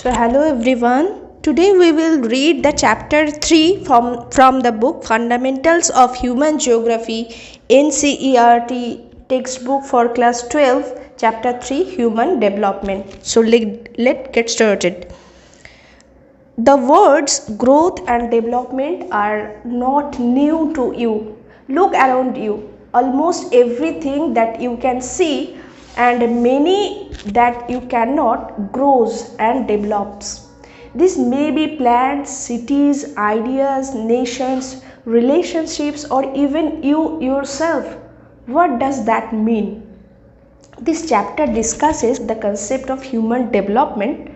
So hello everyone. Today we will read the chapter 3 from the book Fundamentals of Human Geography, NCERT textbook for class 12, chapter 3 Human Development. So let's get started. The words growth and development are not new to you. Look around you. Almost everything that you can see and many that you cannot grows and develops. This may be plants, cities, ideas, nations, relationships, or even you yourself. What does that mean? This chapter discusses the concept of human development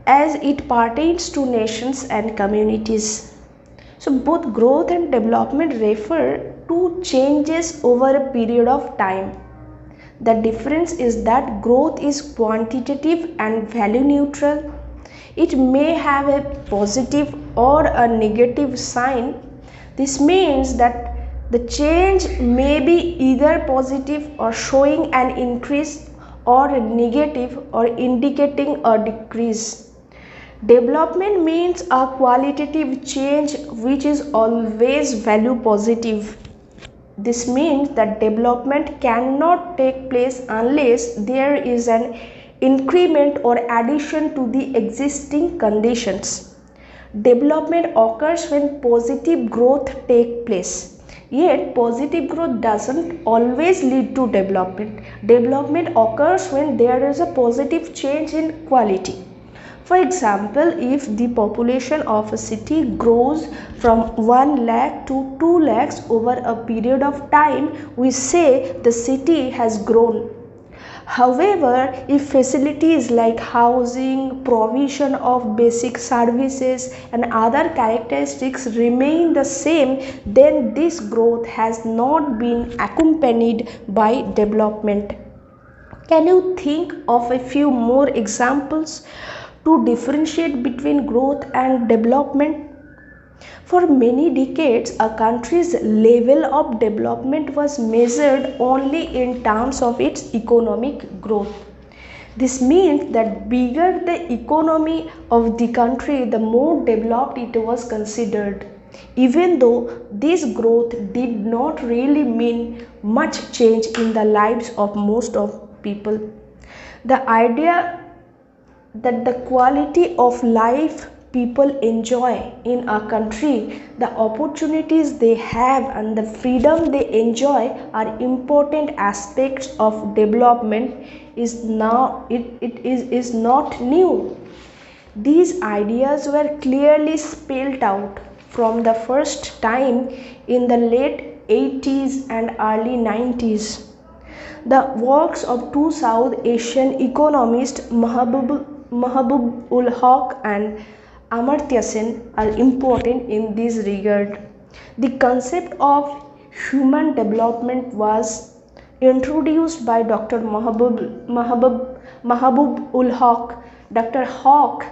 as it pertains to nations and communities. So both growth and development refer to changes over a period of time. The difference is that growth is quantitative and value neutral. It may have a positive or a negative sign. This means that the change may be either positive or showing an increase or negative or indicating a decrease. Development means a qualitative change which is always value positive. This means that development cannot take place unless there is an increment or addition to the existing conditions. Development occurs when positive growth takes place. Yet positive growth doesn't always lead to development. Development occurs when there is a positive change in quality. For example, if the population of a city grows from 1 lakh to 2 lakhs over a period of time, we say the city has grown. However, if facilities like housing, provision of basic services and other characteristics remain the same, then this growth has not been accompanied by development. Can you think of a few more examples to differentiate between growth and development? For many decades, a country's level of development was measured only in terms of its economic growth. This means that bigger the economy of the country, the more developed it was considered. Even though this growth did not really mean much change in the lives of most of people. The idea that the quality of life people enjoy in a country, the opportunities they have and the freedom they enjoy are important aspects of development is not new. These ideas were clearly spelled out from the first time in the late 80s and early 90s. The works of two South Asian economists Mahbub-ul-Haq and Amartya Sen are important in this regard. The concept of human development was introduced by Dr. Mahbub-ul-Haq. Dr. Haq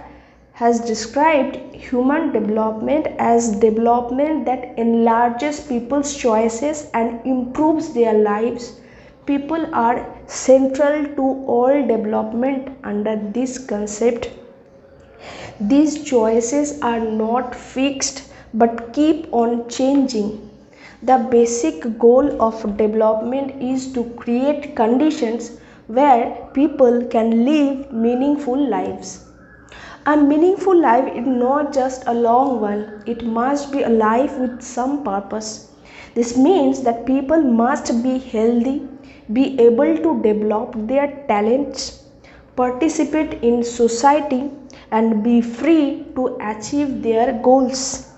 has described human development as development that enlarges people's choices and improves their lives. People are central to all development under this concept. These choices are not fixed but keep on changing. The basic goal of development is to create conditions where people can live meaningful lives. A meaningful life is not just a long one, it must be a life with some purpose. This means that people must be healthy, be able to develop their talents, participate in society, and be free to achieve their goals.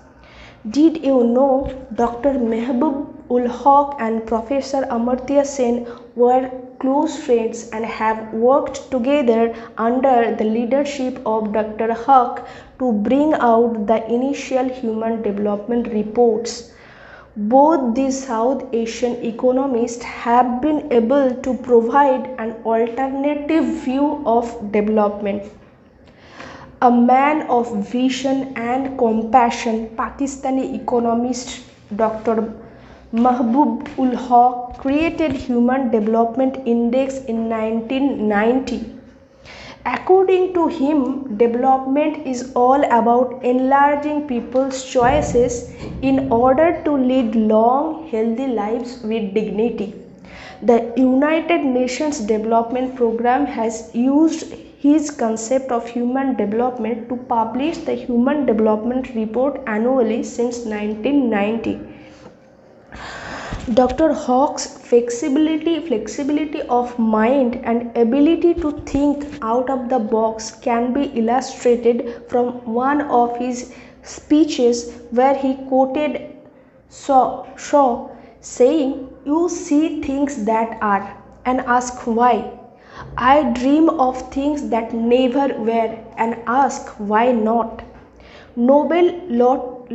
Did you know Dr. Mahbub-ul-Haq and Professor Amartya Sen were close friends and have worked together under the leadership of Dr. Haq to bring out the initial human development reports? Both these South Asian economists have been able to provide an alternative view of development. A man of vision and compassion, Pakistani economist Dr. Mahbub-ul-Haq created Human Development Index in 1990. According to him, development is all about enlarging people's choices in order to lead long, healthy lives with dignity. The United Nations Development Programme has used his concept of human development to publish the Human Development Report annually since 1990. Dr. Hawk's flexibility of mind and ability to think out of the box can be illustrated from one of his speeches where he quoted Shaw saying, "You see things that are and ask why. I dream of things that never were and ask why not." Nobel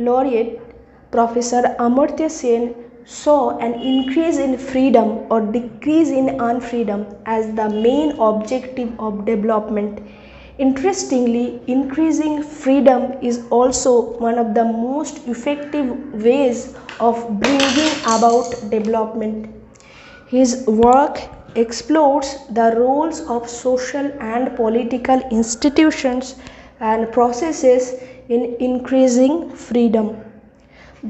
laureate Professor Amartya Sen saw an increase in freedom or decrease in unfreedom as the main objective of development. Interestingly, increasing freedom is also one of the most effective ways of bringing about development. His work explores the roles of social and political institutions and processes in increasing freedom.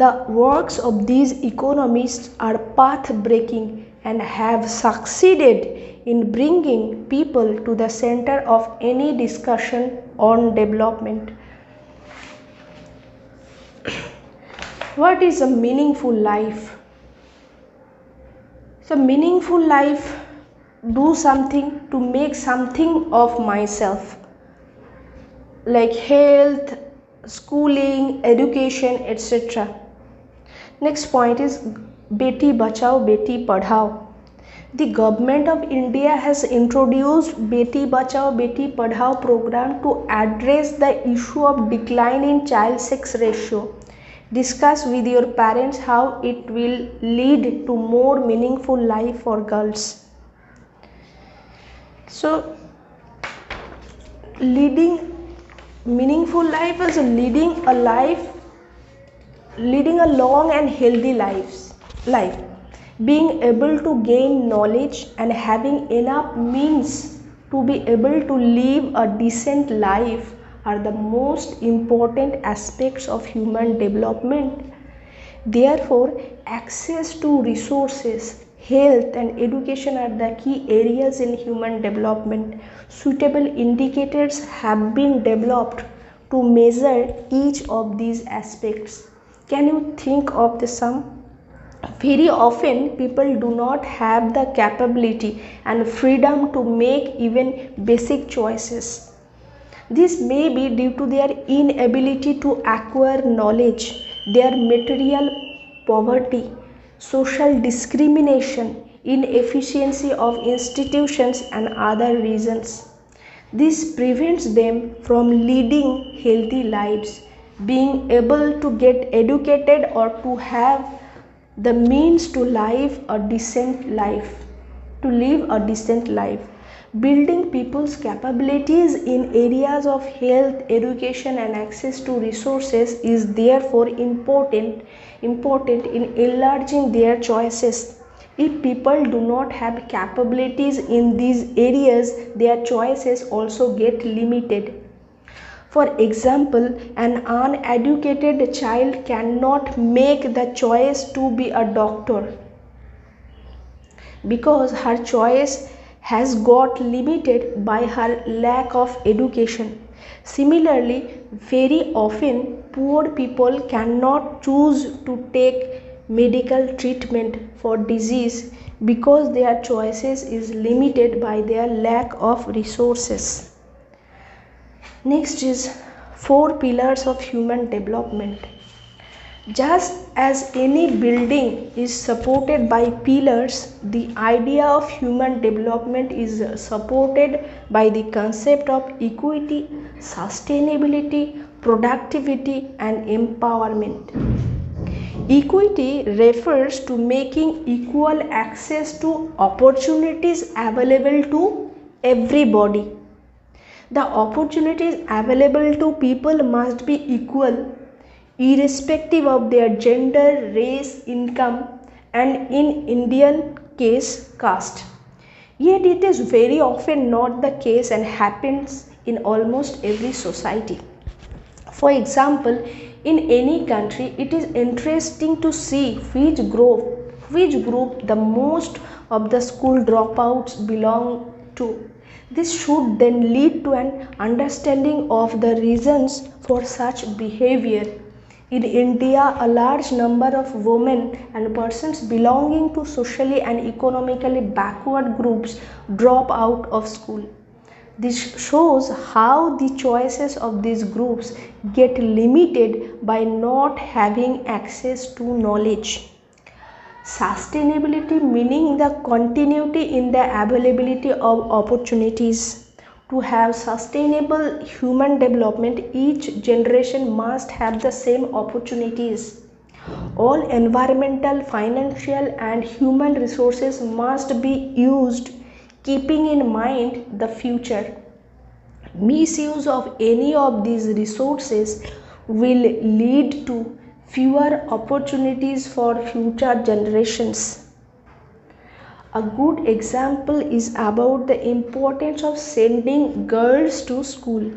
The works of these economists are path-breaking and have succeeded in bringing people to the center of any discussion on development. What is a meaningful life? So, meaningful life, do something to make something of myself, like health, schooling, education, etc. Next point is Beti Bachao, Beti Padhao. The government of India has introduced Beti Bachao, Beti Padhao program to address the issue of decline in child sex ratio. Discuss with your parents how it will lead to more meaningful life for girls. So, leading meaningful life is leading a long and healthy life, being able to gain knowledge and having enough means to be able to live a decent life are the most important aspects of human development. Therefore, access to resources, health and education are the key areas in human development. Suitable indicators have been developed to measure each of these aspects. Can you think of the sum? Very often people do not have the capability and freedom to make even basic choices. This may be due to their inability to acquire knowledge, their material poverty, social discrimination, inefficiency of institutions and other reasons. This prevents them from leading healthy lives, being able to get educated or to have the means to live a decent life. Building people's capabilities in areas of health, education and access to resources is therefore important in enlarging their choices. If people do not have capabilities in these areas, their choices also get limited. For example, an uneducated child cannot make the choice to be a doctor because her choice has got limited by her lack of education. Similarly, very often poor people cannot choose to take medical treatment for disease because their choices is limited by their lack of resources. Next is 4 pillars of human development. Just as any building is supported by pillars, the idea of human development is supported by the concept of equity, sustainability, productivity, and empowerment. Equity refers to making equal access to opportunities available to everybody. The opportunities available to people must be equal, irrespective of their gender, race, income, and in Indian case, caste. Yet it is very often not the case and happens in almost every society. For example, in any country, it is interesting to see which group the most of the school dropouts belong to. This should then lead to an understanding of the reasons for such behavior. In India, a large number of women and persons belonging to socially and economically backward groups drop out of school. This shows how the choices of these groups get limited by not having access to knowledge. Sustainability meaning the continuity in the availability of opportunities. To have sustainable human development, each generation must have the same opportunities. All environmental, financial, and human resources must be used keeping in mind the future. Misuse of any of these resources will lead to fewer opportunities for future generations. A good example is about the importance of sending girls to school.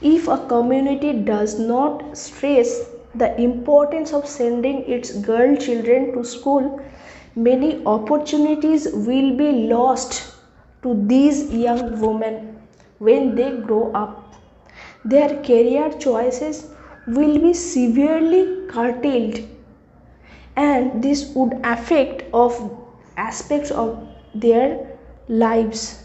If a community does not stress the importance of sending its girl children to school, many opportunities will be lost to these young women when they grow up. Their career choices will be severely curtailed, and this would affect of aspects of their lives.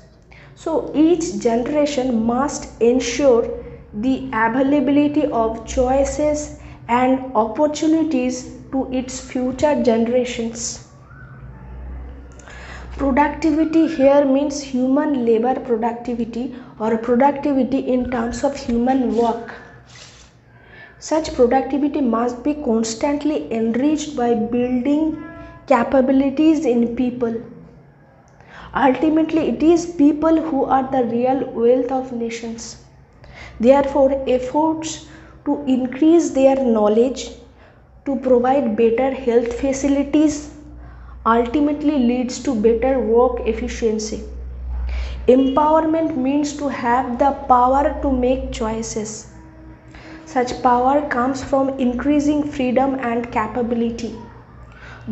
So each generation must ensure the availability of choices and opportunities to its future generations. Productivity here means human labor productivity or productivity in terms of human work. Such productivity must be constantly enriched by building capabilities in people. Ultimately, it is people who are the real wealth of nations. Therefore, efforts to increase their knowledge, to provide better health facilities, ultimately leads to better work efficiency. Empowerment means to have the power to make choices. Such power comes from increasing freedom and capability.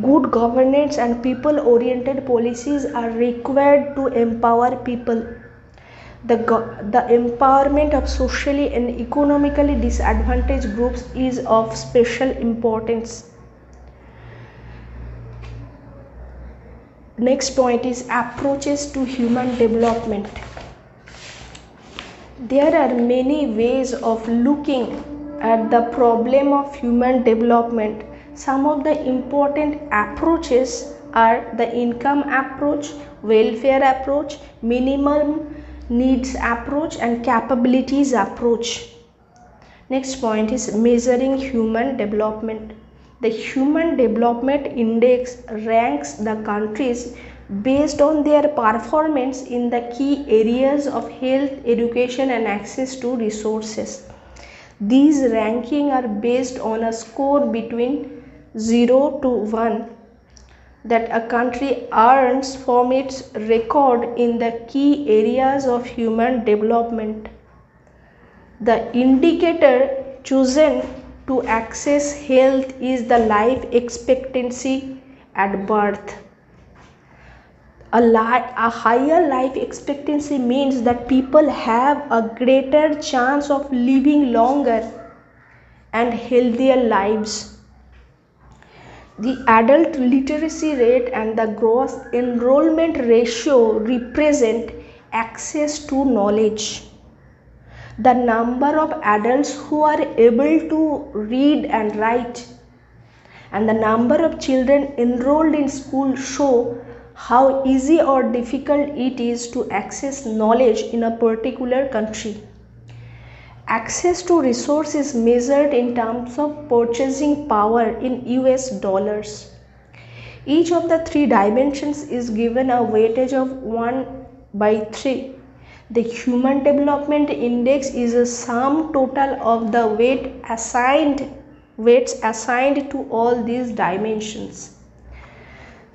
Good governance and people-oriented policies are required to empower people. The empowerment of socially and economically disadvantaged groups is of special importance. Next point is approaches to human development. There are many ways of looking at the problem of human development. Some of the important approaches are the income approach, welfare approach, minimum needs approach, and capabilities approach. Next point is measuring human development. The Human Development Index ranks the countries based on their performance in the key areas of health, education, and access to resources. These rankings are based on a score between 0 to 1 that a country earns from its record in the key areas of human development. The indicator chosen to access health is the life expectancy at birth. A higher life expectancy means that people have a greater chance of living longer and healthier lives. The adult literacy rate and the gross enrollment ratio represent access to knowledge. The number of adults who are able to read and write and the number of children enrolled in school show how easy or difficult it is to access knowledge in a particular country. Access to resources measured in terms of purchasing power in US dollars. Each of the three dimensions is given a weightage of 1/3. The Human Development Index is a sum total of the weights assigned to all these dimensions.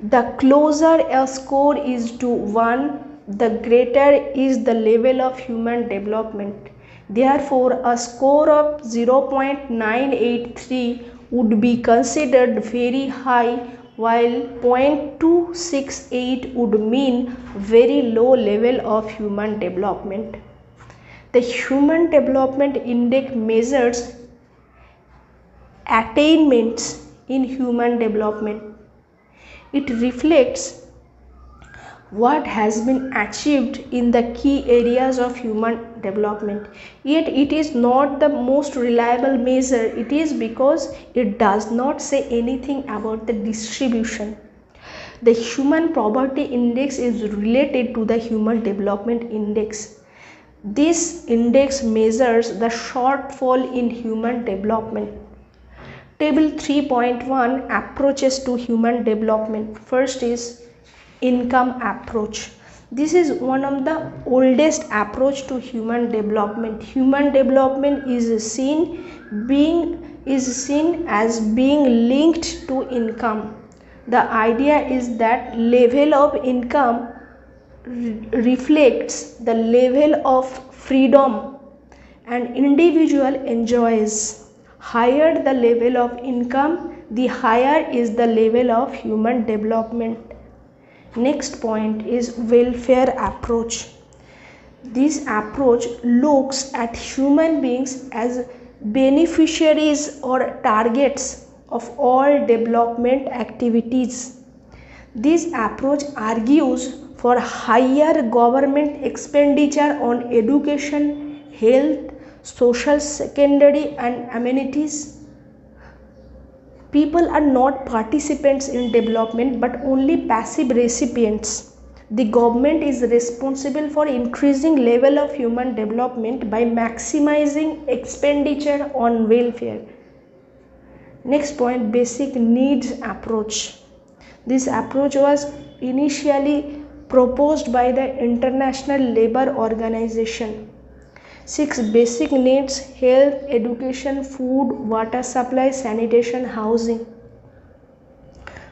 The closer a score is to 1, the greater is the level of human development. Therefore, a score of 0.983 would be considered very high, while 0.268 would mean very low level of human development. The Human Development Index measures attainments in human development. It reflects what has been achieved in the key areas of human development. Yet it is not the most reliable measure. It is because it does not say anything about the distribution. The Human Poverty Index is related to the Human Development Index. This index measures the shortfall in human development. Table 3.1 approaches to human development. First is income approach. This is one of the oldest approach to human development. Human development is seen as being linked to income. The idea is that level of income reflects the level of freedom an individual enjoys. Higher the level of income, the higher is the level of human development. Next point is welfare approach. This approach looks at human beings as beneficiaries or targets of all development activities. This approach argues for higher government expenditure on education, health, social secondary and amenities. People are not participants in development but only passive recipients. The government is responsible for increasing level of human development by maximizing expenditure on welfare. Next point, basic needs approach. This approach was initially proposed by the International Labour Organization. 6 basic needs: health, education, food, water supply, sanitation, housing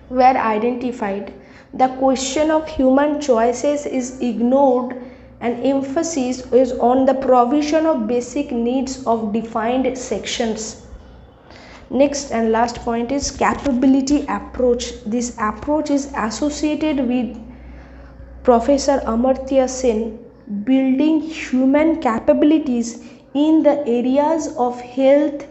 were identified. The question of human choices is ignored and emphasis is on the provision of basic needs of defined sections. Next and last point is capability approach. This approach is associated with Professor Amartya Sen. Building human capabilities in the areas of health,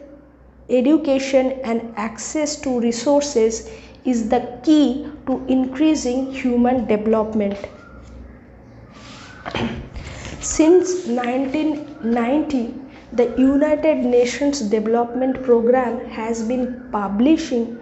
education and access to resources is the key to increasing human development. Since 1990, the United Nations Development Programme has been publishing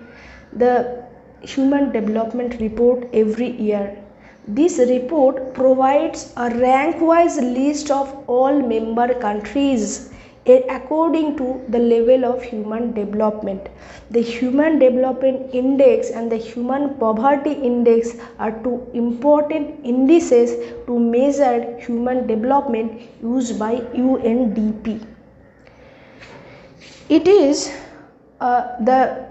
the Human Development Report every year. This report provides a rank-wise list of all member countries according to the level of human development. The Human Development Index and the Human Poverty Index are two important indices to measure human development used by UNDP. It is the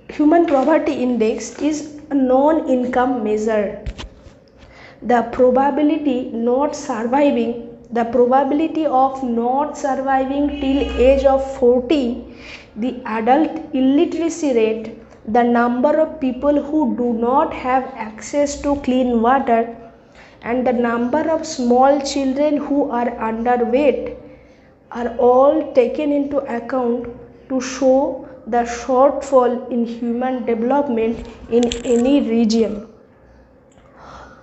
Human Poverty Index is a non-income measure. The probability of not surviving till age of 40, the adult illiteracy rate, the number of people who do not have access to clean water, and the number of small children who are underweight are all taken into account to show the shortfall in human development in any region.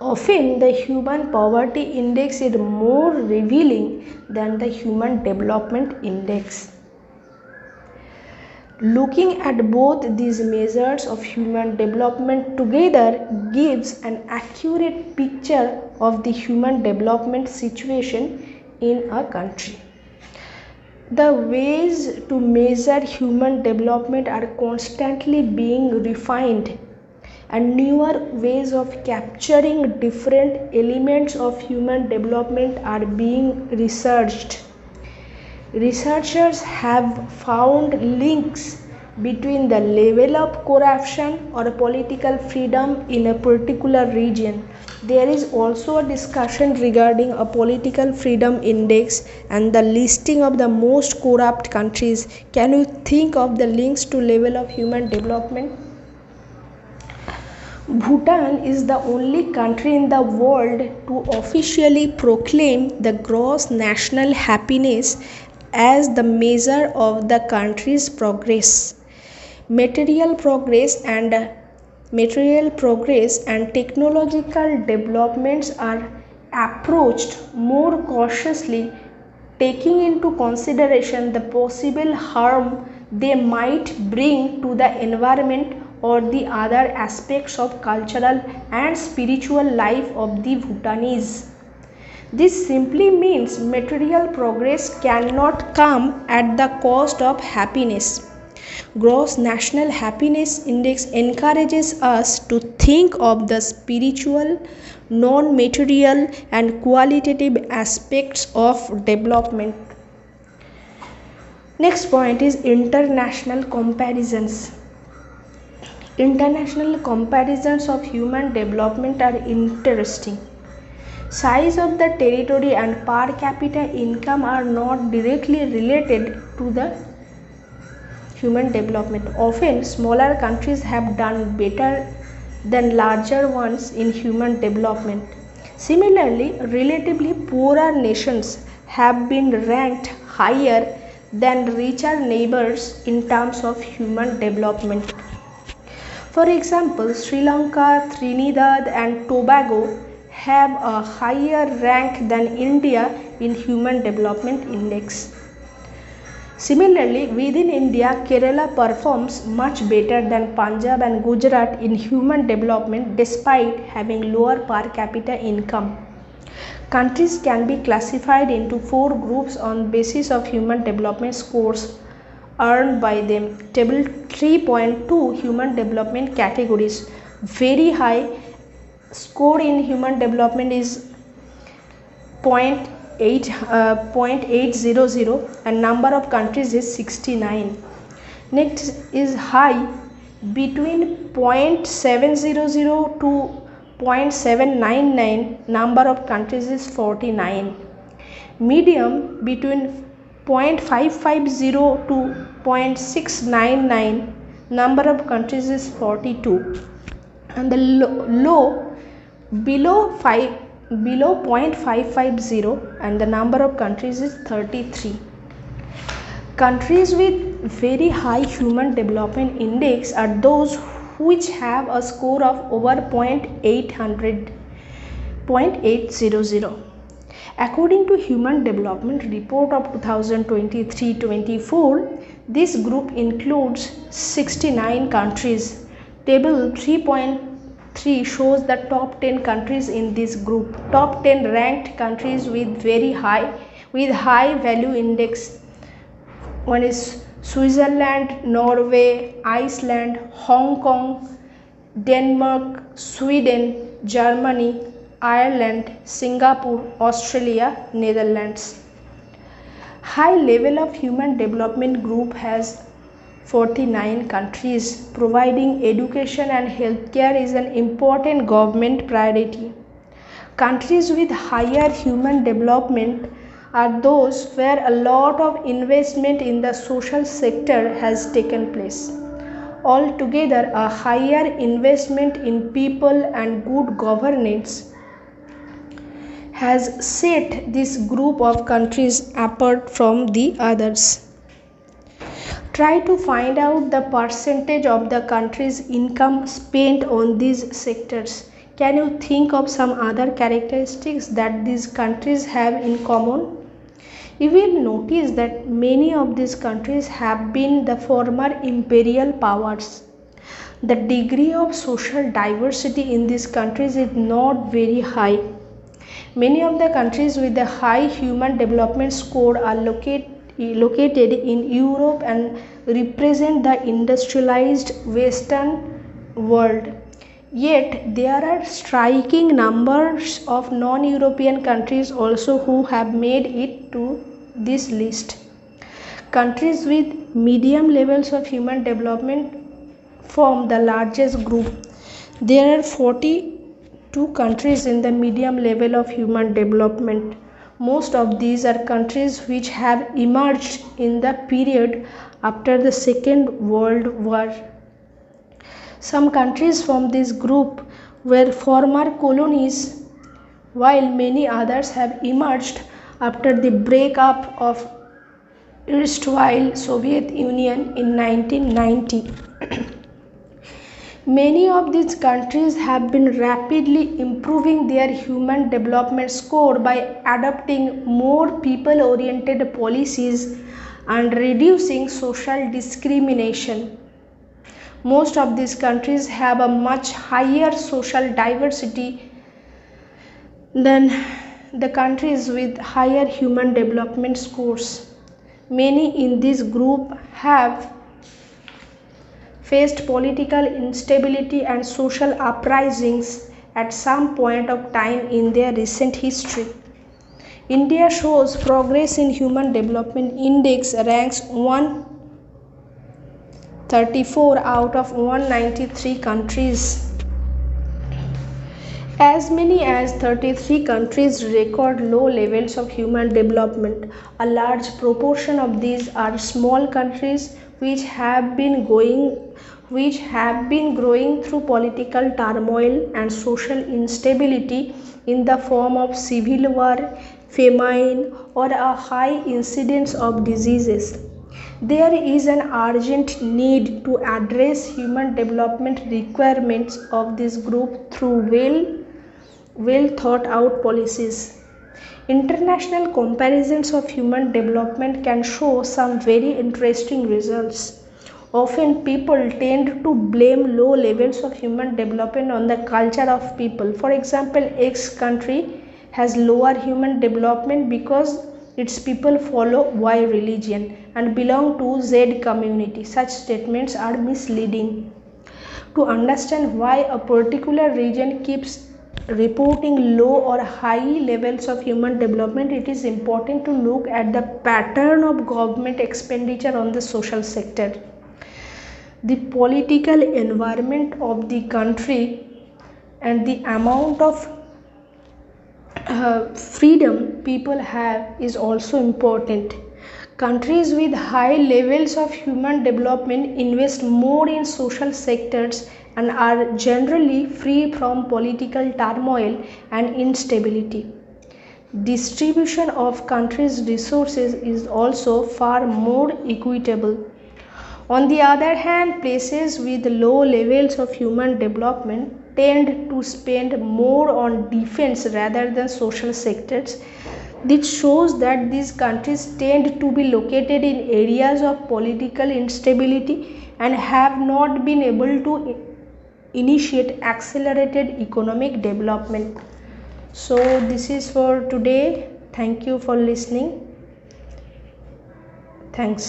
Often the Human Poverty Index is more revealing than the Human Development Index. Looking at both these measures of human development together gives an accurate picture of the human development situation in a country. The ways to measure human development are constantly being refined, and newer ways of capturing different elements of human development are being researched. Researchers have found links between the level of corruption or political freedom in a particular region. There is also a discussion regarding a political freedom index and the listing of the most corrupt countries. Can you think of the links to level of human development? Bhutan is the only country in the world to officially proclaim the gross national happiness as the measure of the country's progress. Material progress and technological developments are approached more cautiously, taking into consideration the possible harm they might bring to the environment or the other aspects of cultural and spiritual life of the Bhutanese. This simply means material progress cannot come at the cost of happiness. Gross National Happiness Index encourages us to think of the spiritual, non-material and qualitative aspects of development. Next point is international comparisons. International comparisons of human development are interesting. Size of the territory and per capita income are not directly related to the human development. Often, smaller countries have done better than larger ones in human development. Similarly, relatively poorer nations have been ranked higher than richer neighbors in terms of human development. For example, Sri Lanka, Trinidad and Tobago have a higher rank than India in Human Development Index. Similarly, within India, Kerala performs much better than Punjab and Gujarat in human development despite having lower per capita income. Countries can be classified into 4 groups on basis of human development scores earned by them. Table 3.2 Human Development Categories. Very high score in human development is 0.800 and number of countries is 69. Next is high between 0.700 to 0.799, number of countries is 49. Medium between 0.550 to 0.699, number of countries is 42. And the low below 0.550 and the number of countries is 33. Countries with very high human development index are those which have a score of over 0.800. According to Human Development Report of 2023-24, this group includes 69 countries. Table 3.3 shows the top 10 countries in this group. Top 10 ranked countries with high value index. One is Switzerland, Norway, Iceland, Hong Kong, Denmark, Sweden, Germany, Ireland, Singapore, Australia, Netherlands. High level of human development group has 49 countries. Providing education and healthcare is an important government priority. Countries with higher human development are those where a lot of investment in the social sector has taken place. Altogether, a higher investment in people and good governance has set this group of countries apart from the others. Try to find out the percentage of the country's income spent on these sectors. Can you think of some other characteristics that these countries have in common? You will notice that many of these countries have been the former imperial powers. The degree of social diversity in these countries is not very high. Many of the countries with a high human development score are located in Europe and represent the industrialized Western world. Yet there are striking numbers of non-European countries also who have made it to this list. Countries with medium levels of human development form the largest group. There are 42 countries in the medium level of human development. Most of these are countries which have emerged in the period after the Second World War. Some countries from this group were former colonies, while many others have emerged after the breakup of erstwhile Soviet Union in 1990. Many of these countries have been rapidly improving their human development score by adopting more people-oriented policies and reducing social discrimination. Most of these countries have a much higher social diversity than the countries with higher human development scores. Many in this group have faced political instability and social uprisings at some point of time in their recent history. India shows progress in Human Development Index, ranks 134 out of 193 countries. As many as 33 countries record low levels of human development. A large proportion of these are small countries which have been growing through political turmoil and social instability in the form of civil war, famine, or a high incidence of diseases. There is an urgent need to address human development requirements of this group through well thought out policies. International comparisons of human development can show some very interesting results. Often people tend to blame low levels of human development on the culture of people. For example, X country has lower human development because its people follow Y religion and belong to Z community. Such statements are misleading. To understand why a particular region keeps reporting low or high levels of human development, it is important to look at the pattern of government expenditure on the social sector. The political environment of the country and the amount of freedom people have is also important. Countries with high levels of human development invest more in social sectors and are generally free from political turmoil and instability. Distribution of countries' resources is also far more equitable. On the other hand, places with low levels of human development tend to spend more on defense rather than social sectors. This shows that these countries tend to be located in areas of political instability and have not been able to initiate accelerated economic development. So this is for today. Thank you for listening. Thanks.